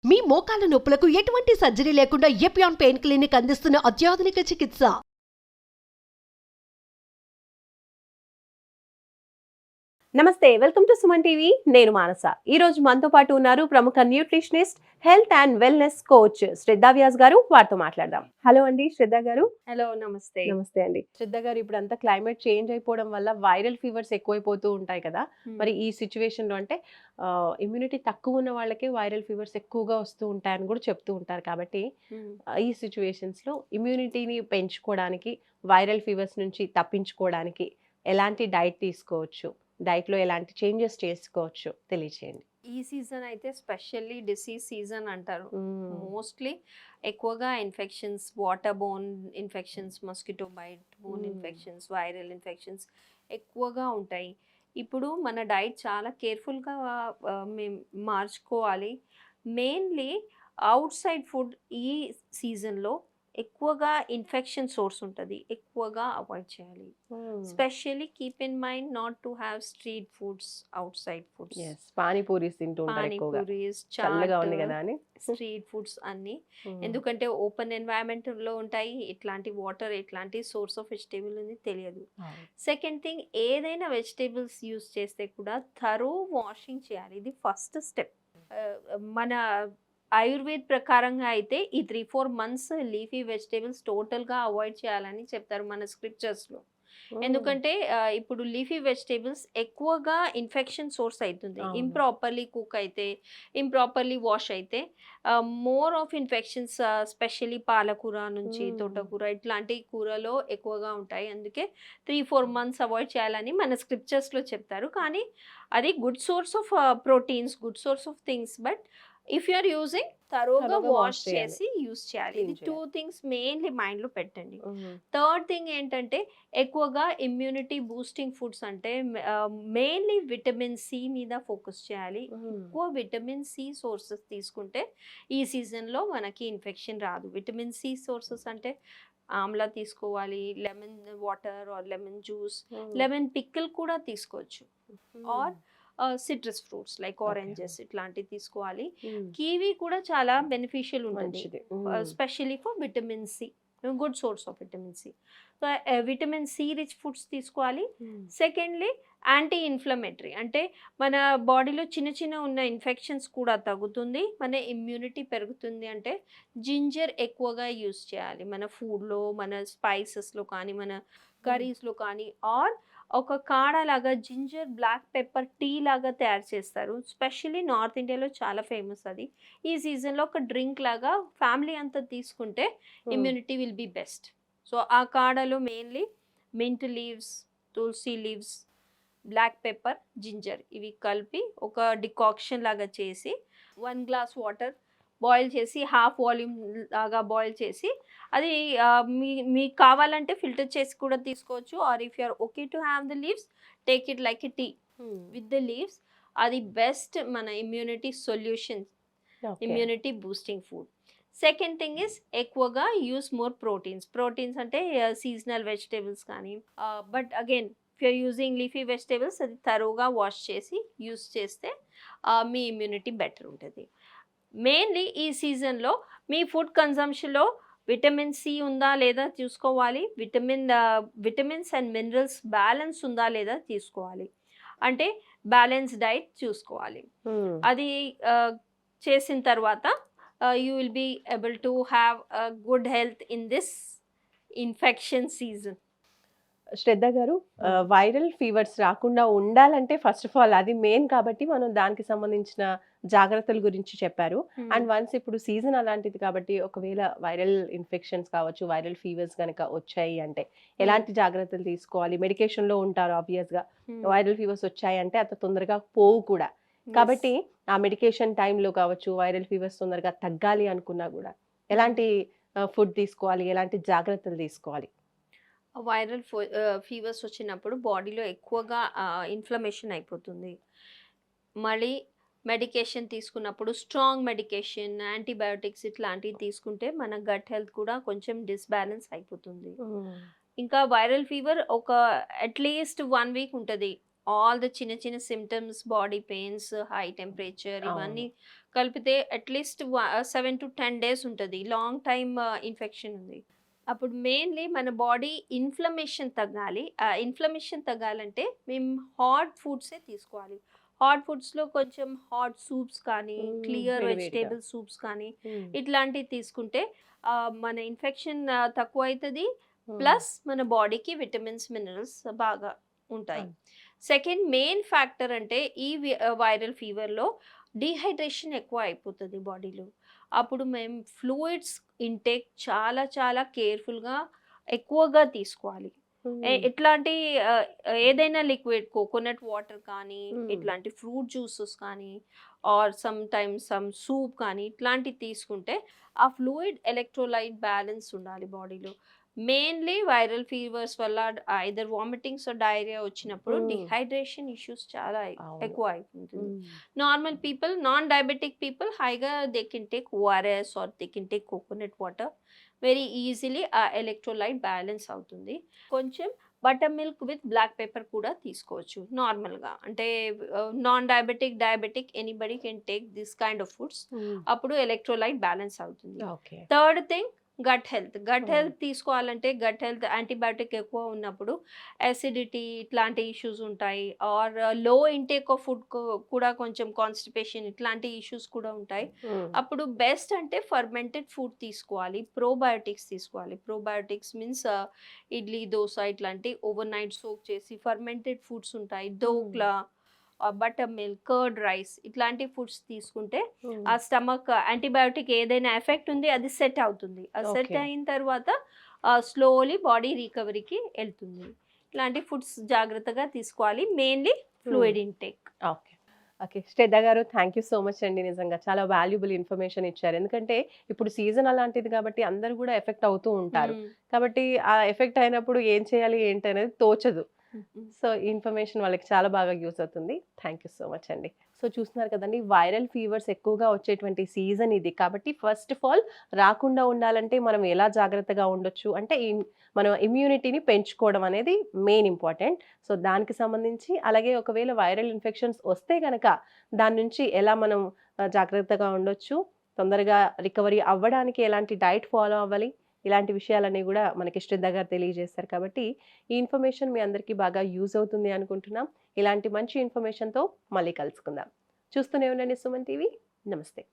మీ మోకాల నొప్పులకు ఎటువంటి సర్జరీ లేకుండా ఎపియాన్ పెయిన్ క్లినిక్ అందిస్తున్న అత్యాధునిక చికిత్స. నమస్తే, వెల్కమ్ టు సుమన్ టీవీ. నేను మానస. ఈ రోజు మనతో పాటు ఉన్నారు ప్రముఖ nutritionist, health and wellness coach Shraddha Vyas గారు. వారితో మాట్లాడదాం. హలో అండి శ్రద్ధ గారు. హలో, నమస్తే. నమస్తే అండి. శ్రద్ధ గారు, ఇప్పుడు అంతా క్లైమేట్ చేంజ్ అయిపోవడం వల్ల వైరల్ ఫీవర్స్ ఎక్కువైపోతూ ఉంటాయి కదా. మరి ఈ సిచ్యువేషన్ లో అంటే ఇమ్యూనిటీ తక్కువ ఉన్న వాళ్ళకే వైరల్ ఫీవర్స్ ఎక్కువగా వస్తూ ఉంటాయని కూడా చెప్తూ ఉంటారు. కాబట్టి ఈ సిచ్యువేషన్స్ లో ఇమ్యూనిటీని పెంచుకోవడానికి, వైరల్ ఫీవర్స్ నుంచి తప్పించుకోవడానికి ఎలాంటి డైట్ తీసుకోవచ్చు, డైట్ లో ఎలాంటి చేంజెస్ చేసుకోవచ్చు తెలియచేయండి. ఈ సీజన్ అయితే స్పెషల్లీ డిసీజ్ సీజన్ అంటారు. మోస్ట్లీ ఎక్కువగా infections, water bone infections, mosquito bite bone infections, viral infections ఎక్కువగా ఉంటాయి. ఇప్పుడు మన డైట్ చాలా కేర్ఫుల్గా మేము మార్చుకోవాలి. మెయిన్లీ అవుట్ సైడ్ ఫుడ్ ఈ సీజన్లో ఎక్కువగా ఇన్ఫెక్షన్ సోర్స్ ఉంటుంది, ఎక్కువగా అవాయిడ్ చేయాలి. Specially keep in mind not to have street foods, out side foods. Pani puris తింటూ ఉంటారు ఎక్కువగా. పానీపూరీస్, చల్లగా ఉంది కదా అని స్ట్రీట్ ఫుడ్స్ అన్ని. ఎందుకంటే ఓపెన్ ఎన్వైరన్మెంట్ లో ఉంటాయి, ఇట్లాంటి వాటర్, ఇట్లాంటి సోర్స్ ఆఫ్ వెజిటేబుల్ అని తెలియదు. సెకండ్ థింగ్, ఏదైనా వెజిటేబుల్స్ యూస్ చేస్తే కూడా థరో వాషింగ్ చేయాలి. ఇది ఫస్ట్ స్టెప్. మన ఆయుర్వేద్ ప్రకారంగా అయితే ఈ 3-4 months లీఫీ వెజిటేబుల్స్ టోటల్గా అవాయిడ్ చేయాలని చెప్తారు మన స్క్రిప్చర్స్లో. ఎందుకంటే ఇప్పుడు లీఫీ వెజిటేబుల్స్ ఎక్కువగా ఇన్ఫెక్షన్ సోర్స్ అవుతుంది. ఇంప్రాపర్లీ కుక్ అయితే, ఇంప్రాపర్లీ వాష్ అయితే మోర్ ఆఫ్ ఇన్ఫెక్షన్స్, స్పెషల్లీ పాలకూర నుంచి తోటకూర ఇట్లాంటి కూరలో ఎక్కువగా ఉంటాయి. అందుకే 3-4 months అవాయిడ్ చేయాలని మన స్క్రిప్చర్స్లో చెప్తారు. కానీ అది good source of proteins, good source of things. But if you are using థరోగా వాష్ చేసి యూస్ చేయాలి. ఇది 2 things మెయిన్లీ మైండ్లో పెట్టండి. థర్డ్ థింగ్ ఏంటంటే ఎక్కువగా ఇమ్యూనిటీ బూస్టింగ్ ఫుడ్స్ అంటే మెయిన్లీ విటమిన్ సి మీద ఫోకస్ చేయాలి. ఎక్కువ విటమిన్ సి సోర్సెస్ తీసుకుంటే ఈ సీజన్లో మనకి ఇన్ఫెక్షన్ రాదు. విటమిన్ సి సోర్సెస్ అంటే ఆమ్లా తీసుకోవాలి, lemon water or lemon juice, lemon pickle కూడా తీసుకోవచ్చు. Or citrus fruits like oranges ఇట్లాంటివి తీసుకోవాలి. కివీ కూడా చాలా బెనిఫిషియల్ ఉంటుంది, specially for vitamin C, good source of vitamin C. So vitamin C rich foods తీసుకోవాలి. సెకండ్లీ యాంటీ ఇన్ఫ్లమేటరీ, అంటే మన బాడీలో చిన్న చిన్న ఉన్న ఇన్ఫెక్షన్స్ కూడా తగ్గుతుంది, మన ఇమ్యూనిటీ పెరుగుతుంది. అంటే జింజర్ ఎక్కువగా యూస్ చేయాలి మన ఫుడ్లో, మన స్పైసెస్లో కానీ, మన కర్రీస్లో కానీ. ఆర్ ఒక కాడ లాగా జింజర్ బ్లాక్ పెప్పర్ టీ లాగా తయారు చేస్తారు. స్పెషల్లీ నార్త్ ఇండియాలో చాలా ఫేమస్ అది. ఈ సీజన్లో ఒక డ్రింక్ లాగా ఫ్యామిలీ అంతా తీసుకుంటే immunity will be best. So ఆ కాడలో mainly mint leaves, tulsi leaves, black pepper, ginger ఇవి కలిపి ఒక డికాక్షన్ లాగా చేసి 1 glass వాటర్ బాయిల్ చేసి, హాఫ్ వాల్యూమ్ లాగా బాయిల్ చేసి, అది మీకు కావాలంటే ఫిల్టర్ చేసి కూడా తీసుకోవచ్చు. Or if you're okay to have the leaves, take it like a tea with the leaves. అది బెస్ట్ మన immunity solution, immunity boosting food. Second thing is ఎక్కువగా యూస్ మోర్ ప్రోటీన్స్ అంటే సీజనల్ వెజిటేబుల్స్ కానీ. But again if you're using leafy vegetables అది థరోగా wash చేసి use చేస్తే మీ ఇమ్యూనిటీ బెటర్ ఉంటుంది. మెయిన్లీ ఈ సీజన్లో మీ ఫుడ్ కన్జంప్షన్లో విటమిన్ సి ఉందా లేదా చూసుకోవాలి. విటమిన్స్ అండ్ మినరల్స్ బ్యాలెన్స్ ఉందా లేదా తీసుకోవాలి. అంటే బ్యాలెన్స్ డైట్ చూసుకోవాలి. అది చేసిన తర్వాత you will be able to have good health in this infection season. Shraddha గారు, వైరల్ ఫీవర్స్ రాకుండా ఉండాలంటే ఫస్ట్ ఆఫ్ ఆల్ అది మెయిన్, కాబట్టి మనం దానికి సంబంధించిన జాగ్రత్తల గురించి చెప్పారు. అండ్ వన్స్ ఇప్పుడు సీజన్ అలాంటిది కాబట్టి ఒకవేళ వైరల్ ఇన్ఫెక్షన్స్ కావచ్చు, వైరల్ ఫీవర్స్ కనుక వచ్చాయి అంటే ఎలాంటి జాగ్రత్తలు తీసుకోవాలి? మెడికేషన్ లో ఉంటారు ఆబ్వియస్ గా. వైరల్ ఫీవర్స్ వచ్చాయి అంటే అంత తొందరగా పోవు కూడా. కాబట్టి ఆ మెడికేషన్ టైంలో కావచ్చు, వైరల్ ఫీవర్స్ తొందరగా తగ్గాలి అనుకున్నా కూడా ఎలాంటి ఫుడ్ తీసుకోవాలి, ఎలాంటి జాగ్రత్తలు తీసుకోవాలి? వైరల్ ఫీవర్స్ వచ్చినప్పుడు బాడీలో ఎక్కువగా ఇన్ఫ్లమేషన్ అయిపోతుంది. మళ్ళీ మెడికేషన్ తీసుకున్నప్పుడు స్ట్రాంగ్ మెడికేషన్, యాంటీబయోటిక్స్ ఇట్లాంటివి తీసుకుంటే మన గట్ హెల్త్ కూడా కొంచెం డిస్బ్యాలెన్స్ అయిపోతుంది. ఇంకా వైరల్ ఫీవర్ ఒక అట్లీస్ట్ 1 week ఉంటుంది. ఆల్ ద చిన్న చిన్న symptoms, body pains, high temperature ఇవన్నీ కలిపితే అట్లీస్ట్ 7 to 10 days ఉంటుంది. లాంగ్ టైమ్ ఇన్ఫెక్షన్ ఉంది. అప్పుడు మెయిన్లీ మన బాడీ ఇన్ఫ్లమేషన్ తగ్గాలి. ఆ ఇన్ఫ్లమేషన్ తగ్గాలంటే మేము హాట్ ఫుడ్సే తీసుకోవాలి. హాట్ ఫుడ్స్లో కొంచెం హాట్ సూప్స్ కానీ, క్లియర్ వేడివేడిగా. వెజిటేబుల్ సూప్స్ కానీ ఉమ్, ఇట్లాంటివి తీసుకుంటే మన ఇన్ఫెక్షన్ తక్కువ అవుతుంది. ఉమ్, ప్లస్ మన బాడీకి విటమిన్స్ మినరల్స్ బాగా ఉంటాయి. అవును. సెకండ్ మెయిన్ ఫ్యాక్టర్ అంటే ఈ వైరల్ ఫీవర్లో డీహైడ్రేషన్ ఎక్కువ అయిపోతుంది బాడీలో. అప్పుడు మేము ఫ్లూయిడ్స్ ఇంటేక్ చాలా చాలా కేర్ఫుల్గా ఎక్కువగా తీసుకోవాలి. ఉమ్, ఎట్లాంటి ఏదైనా లిక్విడ్ కోకోనట్ వాటర్ కానీ, Hmm. ఇట్లాంటి ఫ్రూట్ జ్యూసెస్ కానీ, or sometimes some soup కానీ ఇట్లాంటివి తీసుకుంటే ఆ ఫ్లూయిడ్ ఎలక్ట్రోలైట్ బ్యాలెన్స్ ఉండాలి బాడీలో. మెయిన్లీ వైరల్ ఫీవర్స్ వల్ల ఐదర్ వామిటింగ్స్ డైరియా వచ్చినప్పుడు Hmm. డిహైడ్రేషన్ ఇష్యూస్ చాలా అవును. ఎక్కువ అయిపోతుంది. Um, normal people, non diabetic people హాయిగా they can take ORS or they can take coconut water. Very easily ఆ ఎలక్ట్రోలైట్ బ్యాలెన్స్ అవుతుంది. కొంచెం buttermilk with black pepper కూడా తీసుకోవచ్చు నార్మల్గా. అంటే non diabetic, diabetic anybody can take this kind of foods. Um, అప్పుడు electrolyte balance అవుతుంది. Okay. Third thing gut health. Gut Hmm. Health తీసుకోవాలంటే గట్ హెల్త్ యాంటీబయాటిక్ ఎక్కువ ఉన్నప్పుడు యాసిడిటీ ఇట్లాంటి ఇష్యూస్ ఉంటాయి. ఆర్ లో ఇంటేక్ ఆఫ్ ఫుడ్ కూడా కొంచెం కాన్స్టిపేషన్ ఇట్లాంటి ఇష్యూస్ కూడా ఉంటాయి. ఉమ్, అప్పుడు బెస్ట్ అంటే ఫర్మెంటెడ్ ఫుడ్ తీసుకోవాలి. ప్రోబయోటిక్స్ తీసుకోవాలి. ప్రోబయోటిక్స్ మీన్స్ ఇడ్లీ, దోశ ఇట్లాంటి ఓవర్ నైట్ సోక్ చేసి ఫర్మెంటెడ్ ఫుడ్స్ ఉంటాయి. దోక్లా, బటర్ మిల్క్, కర్డ్ రైస్ ఇట్లాంటి ఫుడ్స్ తీసుకుంటే ఉమ్, ఆ స్టమక్ యాంటీబయాటిక్ ఏదైనా ఎఫెక్ట్ ఉంది అది సెట్ అవుతుంది. ఆ సెట్ Okay. అయిన తర్వాత స్లోలీ బాడీ రికవరీకి వెళ్తుంది. ఇలాంటి ఫుడ్స్ జాగ్రత్తగా తీసుకోవాలి. Mainly fluid intake. Okay. Okay, Shraddha గారు, థ్యాంక్ యూ సో మచ్ అండి. నిజంగా చాలా వాల్యుబుల్ ఇన్ఫర్మేషన్ ఇచ్చారు. ఎందుకంటే ఇప్పుడు సీజన్ అలాంటిది కాబట్టి అందరూ కూడా ఎఫెక్ట్ అవుతూ ఉంటారు. కాబట్టి ఆ ఎఫెక్ట్ అయినప్పుడు ఏం చేయాలి ఏంటి అనేది తోచదు. సో ఈ ఇన్ఫర్మేషన్ వాళ్ళకి చాలా బాగా యూస్ అవుతుంది. థ్యాంక్ యూ సో మచ్ అండి. సో చూస్తున్నారు కదండి, వైరల్ ఫీవర్స్ ఎక్కువగా వచ్చేటువంటి సీజన్ ఇది. కాబట్టి ఫస్ట్ ఆఫ్ ఆల్ రాకుండా ఉండాలంటే మనం ఎలా జాగ్రత్తగా ఉండొచ్చు అంటే మనం ఇమ్యూనిటీని పెంచుకోవడం అనేది మెయిన్ ఇంపార్టెంట్. సో దానికి సంబంధించి అలాగే ఒకవేళ వైరల్ ఇన్ఫెక్షన్స్ వస్తే కనుక దాని నుంచి ఎలా మనం జాగ్రత్తగా ఉండొచ్చు, తొందరగా రికవరీ అవ్వడానికి ఎలాంటి డైట్ ఫాలో అవ్వాలి, ఇలాంటి విషయాలన్నీ కూడా మనకి శ్రద్ధ గారు తెలియజేస్తారు. కాబట్టి ఈ ఇన్ఫర్మేషన్ మీ అందరికీ బాగా యూజ్ అవుతుంది అనుకుంటున్నాం. ఇలాంటి మంచి ఇన్ఫర్మేషన్తో మళ్ళీ కలుసుకుందాం. చూస్తూనే ఉండండి సుమన్ టీవీ. నమస్తే.